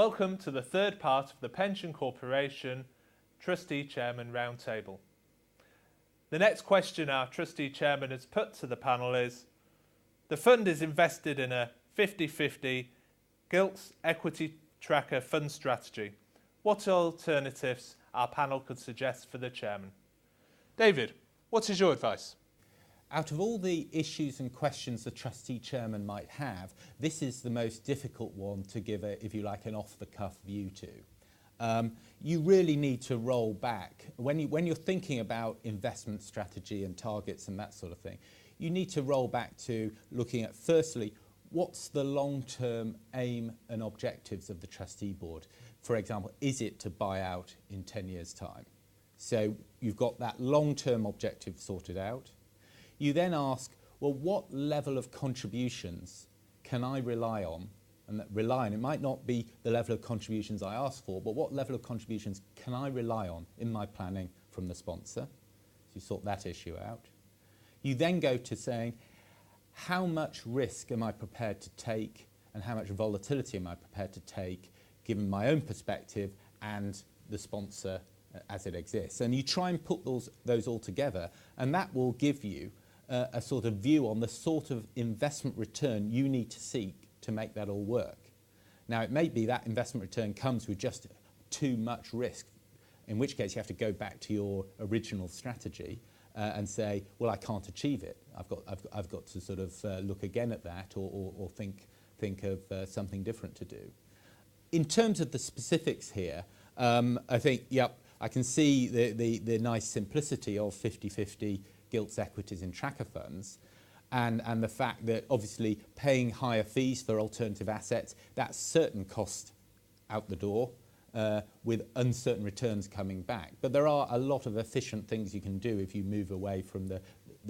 Welcome to the third part of the Pension Corporation Trustee Chairman Roundtable. The next question our Trustee Chairman has put to the panel is, the fund is invested in a 50-50 gilts equity tracker fund strategy. What alternatives our panel could suggest for the Chairman? David, what is your advice? Out of all the issues and questions the Trustee Chairman might have, this is the most difficult one to give, if you like, an off-the-cuff view to. You really need to roll back. When you're thinking about investment strategy and targets and that sort of thing, you need to roll back to looking at, firstly, what's the long-term aim and objectives of the Trustee Board? For example, is it to buy out in 10 years' time? So you've got that long-term objective sorted out. You then ask, well, what level of contributions can I rely on? And that rely on, it might not be the level of contributions I ask for, but what level of contributions can I rely on in my planning from the sponsor? So you sort that issue out. You then go to saying, how much risk am I prepared to take and how much volatility am I prepared to take given my own perspective and the sponsor as it exists? And you try and put those all together, and that will give you a sort of view on the sort of investment return you need to seek to make that all work. Now, it may be that investment return comes with just too much risk, in which case you have to go back to your original strategy and say, well, I can't achieve it. I've got to sort of look again at that or think of something different to do. In terms of the specifics here, I think, yep, I can see the nice simplicity of 50-50 gilts equities in tracker funds and the fact that obviously paying higher fees for alternative assets, that's certain cost out the door with uncertain returns coming back. But there are a lot of efficient things you can do if you move away from the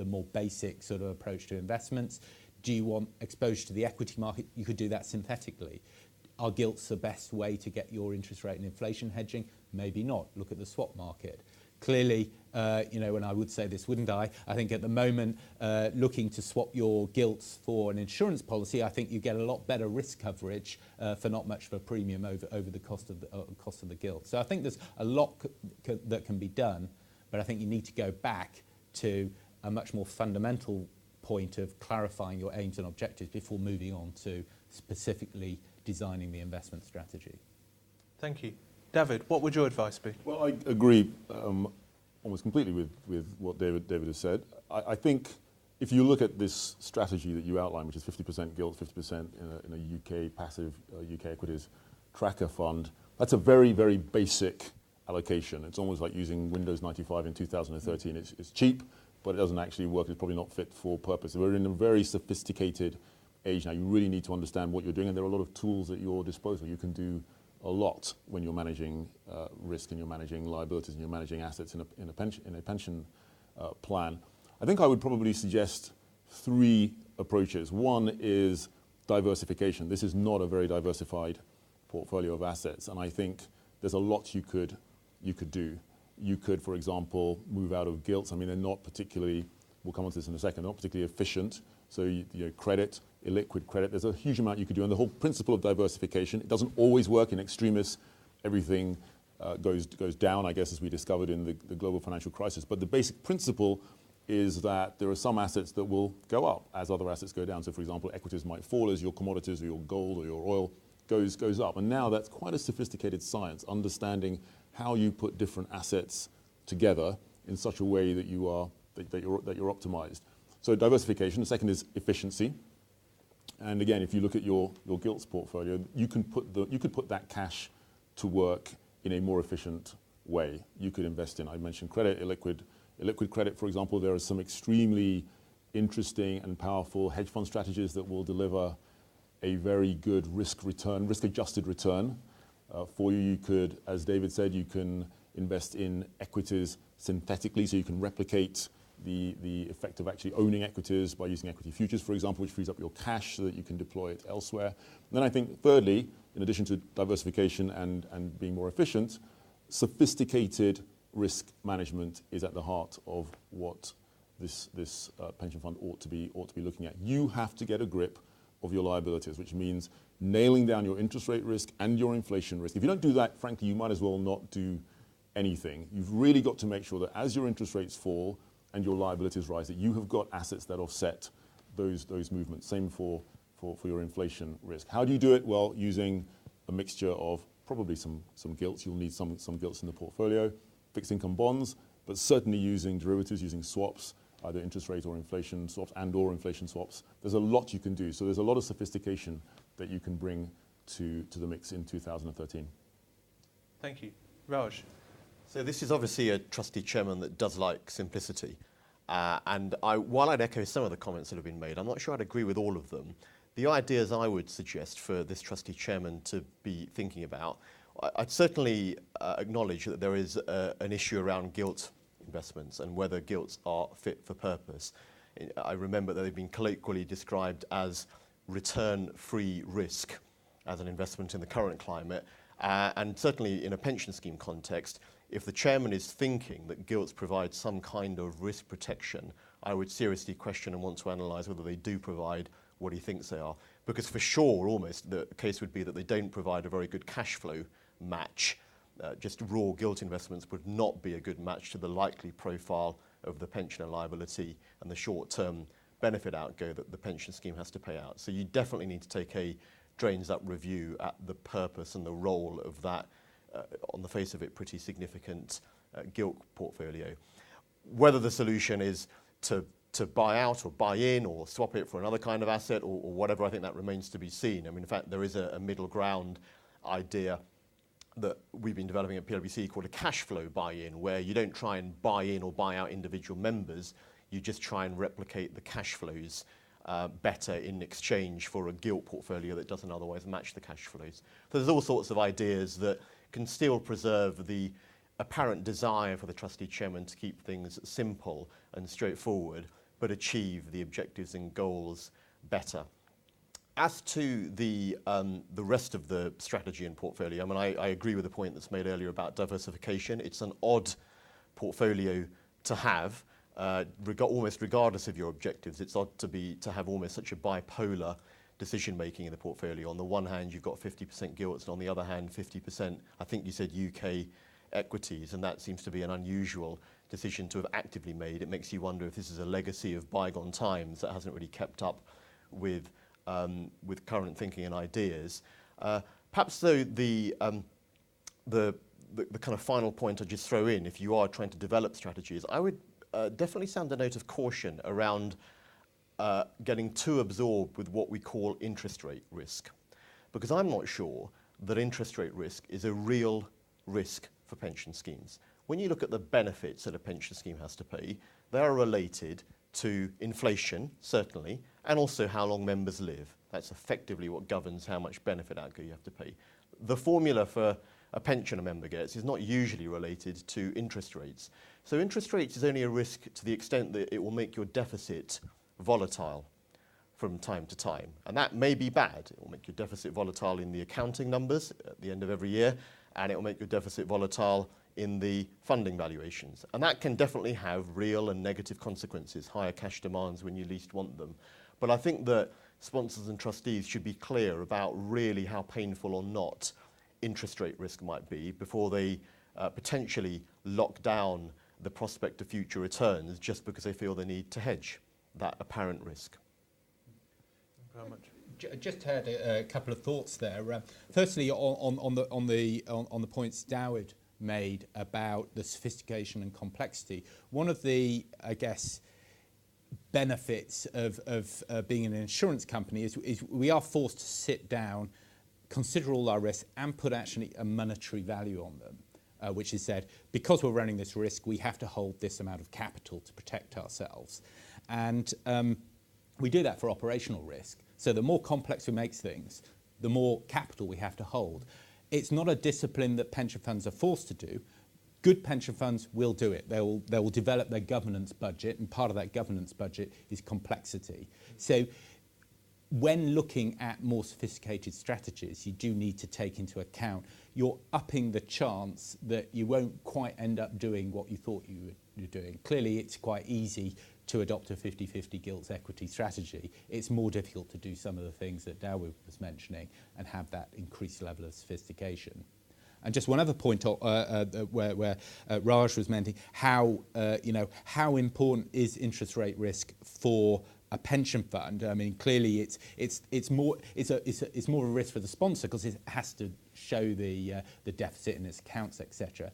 more basic sort of approach to investments. Do you want exposure to the equity market? You could do that synthetically. Are gilts the best way to get your interest rate and inflation hedging? Maybe not. Look at the swap market. Clearly, and I would say this, wouldn't I? I think at the moment, looking to swap your gilts for an insurance policy, I think you get a lot better risk coverage for not much of a premium over the cost of the gilt. So I think there's a lot that can be done, but I think you need to go back to a much more fundamental point of clarifying your aims and objectives before moving on to specifically designing the investment strategy. Thank you. David, what would your advice be? Well, I agree almost completely with what David has said. I think if you look at this strategy that you outlined, which is 50% gilt, 50% in a UK passive UK equities tracker fund, that's a very, very basic allocation. It's almost like using Windows 95 in 2013. It's cheap, but it doesn't actually work. It's probably not fit for purpose. We're in a very sophisticated age now. You really need to understand what you're doing, and there are a lot of tools at your disposal. You can do a lot when you're managing risk and you're managing liabilities and you're managing assets in a pension plan. I think I would probably suggest three approaches. One is diversification. This is not a very diversified portfolio of assets, and I think there's a lot you could do. You could, for example, move out of gilts. I mean, they're not particularly, we'll come on to this in a second, not particularly efficient. So credit, illiquid credit, there's a huge amount you could do. And the whole principle of diversification, it doesn't always work. In extremis, everything goes down, I guess, as we discovered in the global financial crisis. But the basic principle is that there are some assets that will go up as other assets go down. So, for example, equities might fall as your commodities or your gold or your oil goes up. And now that's quite a sophisticated science, understanding how you put different assets together in such a way that you're optimized. So diversification. The second is efficiency. And again, if you look at your gilts portfolio, you could put that cash to work in a more efficient way. You could invest in, I mentioned credit, illiquid credit, for example. There are some extremely interesting and powerful hedge fund strategies that will deliver a very good risk-adjusted return for you. You could, as David said, you can invest in equities synthetically, so you can replicate the effect of actually owning equities by using equity futures, for example, which frees up your cash so that you can deploy it elsewhere. And then I think thirdly, in addition to diversification and being more efficient, sophisticated risk management is at the heart of what this pension fund ought to be looking at. You have to get a grip of your liabilities, which means nailing down your interest rate risk and your inflation risk. If you don't do that, frankly, you might as well not do anything. You've really got to make sure that as your interest rates fall and your liabilities rise, that you have got assets that offset those movements. Same for your inflation risk. How do you do it? Well, using a mixture of probably some gilts. You'll need some gilts in the portfolio, fixed income bonds, but certainly using derivatives, using swaps, either interest rate or inflation swaps or inflation swaps. There's a lot you can do. So there's a lot of sophistication that you can bring to the mix in 2013. Thank you. Raj. So this is obviously a trustee chairman that does like simplicity. And while I'd echo some of the comments that have been made, I'm not sure I'd agree with all of them. The ideas I would suggest for this trustee chairman to be thinking about, I'd certainly acknowledge that there is an issue around gilt investments and whether gilts are fit for purpose. I remember that they've been colloquially described as return-free risk as an investment in the current climate. And certainly in a pension scheme context, if the chairman is thinking that gilts provide some kind of risk protection, I would seriously question and want to analyse whether they do provide what he thinks they are. Because for sure, almost, the case would be that they don't provide a very good cash flow match. Just raw gilt investments would not be a good match to the likely profile of the pensioner liability and the short-term benefit outgo that the pension scheme has to pay out. So you definitely need to take a drains-up review at the purpose and the role of that, on the face of it, pretty significant gilt portfolio. Whether the solution is to buy out or buy in or swap it for another kind of asset or whatever, I think that remains to be seen. I mean, in fact, there is a middle ground idea that we've been developing at PwC called a cash flow buy-in, where you don't try and buy in or buy out individual members, you just try and replicate the cash flows better in exchange for a gilt portfolio that doesn't otherwise match the cash flows. So there's all sorts of ideas that can still preserve the apparent desire for the trustee chairman to keep things simple and straightforward, but achieve the objectives and goals better. As to the rest of the strategy and portfolio, I mean, I agree with the point that's made earlier about diversification. It's an odd portfolio to have, almost regardless of your objectives. It's odd to have almost such a bipolar decision-making in the portfolio. On the one hand, you've got 50% gilts, and on the other hand, 50%, I think you said UK equities, and that seems to be an unusual decision to have actively made. It makes you wonder if this is a legacy of bygone times that hasn't really kept up with current thinking and ideas. Perhaps though the kind of final point I'd just throw in, if you are trying to develop strategies, I would definitely sound a note of caution around getting too absorbed with what we call interest rate risk. Because I'm not sure that interest rate risk is a real risk for pension schemes. When you look at the benefits that a pension scheme has to pay, they are related to inflation, certainly, and also how long members live. That's effectively what governs how much benefit outgo you have to pay. The formula for a pension a member gets is not usually related to interest rates. So interest rates is only a risk to the extent that it will make your deficit volatile from time to time. And that may be bad. It will make your deficit volatile in the accounting numbers at the end of every year, and it will make your deficit volatile in the funding valuations. And that can definitely have real and negative consequences, higher cash demands when you least want them. But I think that sponsors and trustees should be clear about really how painful or not interest rate risk might be before they potentially lock down the prospect of future returns just because they feel they need to hedge that apparent risk. Very much. Just had a couple of thoughts there. Firstly, on the points Dawid made about the sophistication and complexity. One of the, I guess, benefits of being an insurance company is we are forced to sit down, consider all our risks, and put actually a monetary value on them, which is said, because we're running this risk, we have to hold this amount of capital to protect ourselves. And we do that for operational risk. So the more complex we make things, the more capital we have to hold. It's not a discipline that pension funds are forced to do. Good pension funds will do it. They will develop their governance budget, and part of that governance budget is complexity. So when looking at more sophisticated strategies, you do need to take into account you're upping the chance that you won't quite end up doing what you thought you were doing. Clearly, it's quite easy to adopt a 50-50 gilts equity strategy. It's more difficult to do some of the things that Dawid was mentioning and have that increased level of sophistication. And just one other point where Raj was mentioning how how important is interest rate risk for a pension fund. I mean, clearly it's more of a risk for the sponsor because it has to show the deficit in its accounts, etc.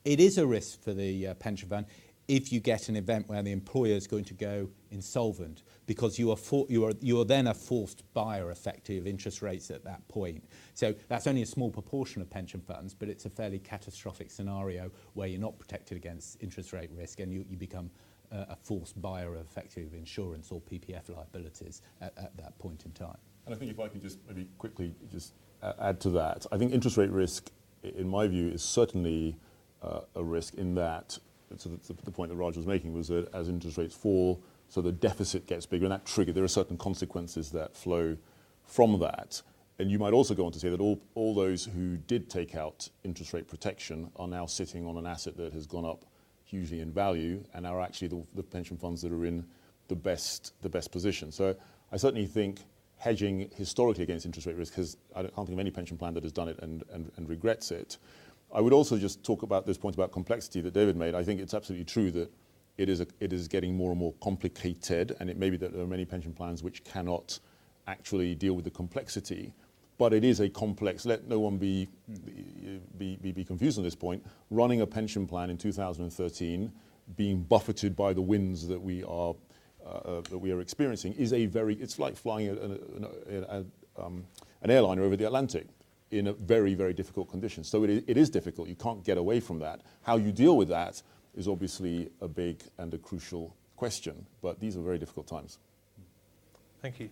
It is a risk for the pension fund if you get an event where the employer is going to go insolvent, because you are then a forced buyer, effectively, of interest rates at that point. So that's only a small proportion of pension funds, but it's a fairly catastrophic scenario where you're not protected against interest rate risk and you become a forced buyer, effectively, of insurance or PPF liabilities at that point in time. And I think if I can just maybe quickly just add to that, I think interest rate risk, in my view, is certainly a risk in that, so the point that Raj was making was that as interest rates fall, so the deficit gets bigger, and that trigger, there are certain consequences that flow from that. And you might also go on to say that all those who did take out interest rate protection are now sitting on an asset that has gone up hugely in value and are actually the pension funds that are in the best position. So I certainly think hedging historically against interest rate risk I can't think of any pension plan that has done it and regrets it. I would also just talk about this point about complexity that David made. I think it's absolutely true that it is getting more and more complicated, and it may be that there are many pension plans which cannot actually deal with the complexity. But it is a complex. Let no one be confused on this point. Running a pension plan in 2013, being buffeted by the winds that we are experiencing, is it's like flying an airliner over the Atlantic in a very, very difficult condition. So it is difficult. You can't get away from that. How you deal with that is obviously a big and a crucial question. But these are very difficult times. Thank you.